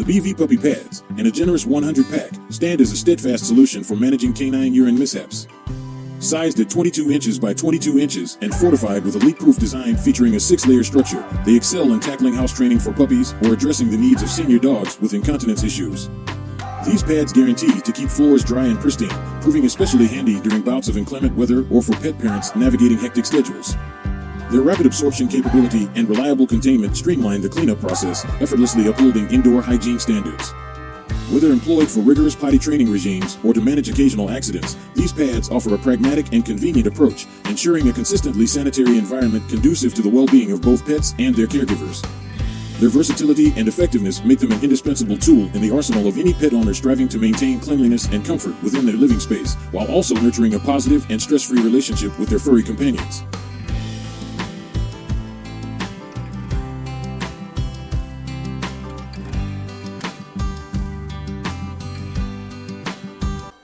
BV Puppy Pads and a generous 100-pack stand as a steadfast solution for managing canine urine mishaps. Sized at 22 inches by 22 inches and fortified with a leak-proof design featuring a 6-layer structure, they excel in tackling house training for puppies or addressing the needs of senior dogs with incontinence issues. These pads guarantee to keep floors dry and pristine, proving especially handy during bouts of inclement weather or for pet parents navigating hectic schedules. Their rapid absorption capability and reliable containment streamline the cleanup process, effortlessly upholding indoor hygiene standards. Whether employed for rigorous potty training regimes or to manage occasional accidents, these pads offer a pragmatic and convenient approach, ensuring a consistently sanitary environment conducive to the well-being of both pets and their caregivers. Their versatility and effectiveness make them an indispensable tool in the arsenal of any pet owner striving to maintain cleanliness and comfort within their living space, while also nurturing a positive and stress-free relationship with their furry companions.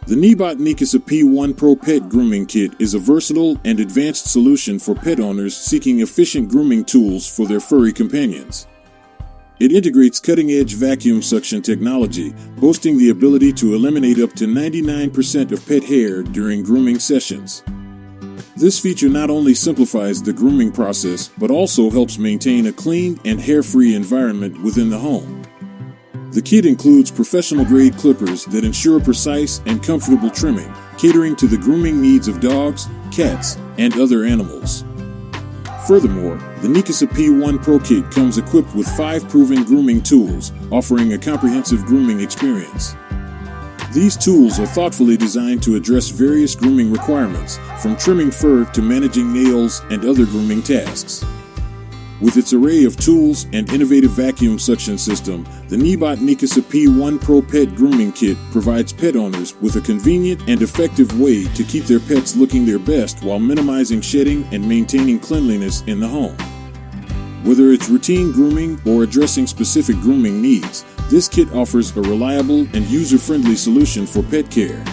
The Kneebot Nikasa P1 Pro Pet Grooming Kit is a versatile and advanced solution for pet owners seeking efficient grooming tools for their furry companions. It integrates cutting-edge vacuum suction technology, boasting the ability to eliminate up to 99% of pet hair during grooming sessions. This feature not only simplifies the grooming process, but also helps maintain a clean and hair-free environment within the home. The kit includes professional-grade clippers that ensure precise and comfortable trimming, catering to the grooming needs of dogs, cats, and other animals. Furthermore, the Nikasa P1 Pro Kit comes equipped with 5 proven grooming tools, offering a comprehensive grooming experience. These tools are thoughtfully designed to address various grooming requirements, from trimming fur to managing nails and other grooming tasks. With its array of tools and innovative vacuum suction system, the Kneebot Nikasa P1 Pro Pet Grooming Kit provides pet owners with a convenient and effective way to keep their pets looking their best while minimizing shedding and maintaining cleanliness in the home. Whether it's routine grooming or addressing specific grooming needs, this kit offers a reliable and user-friendly solution for pet care.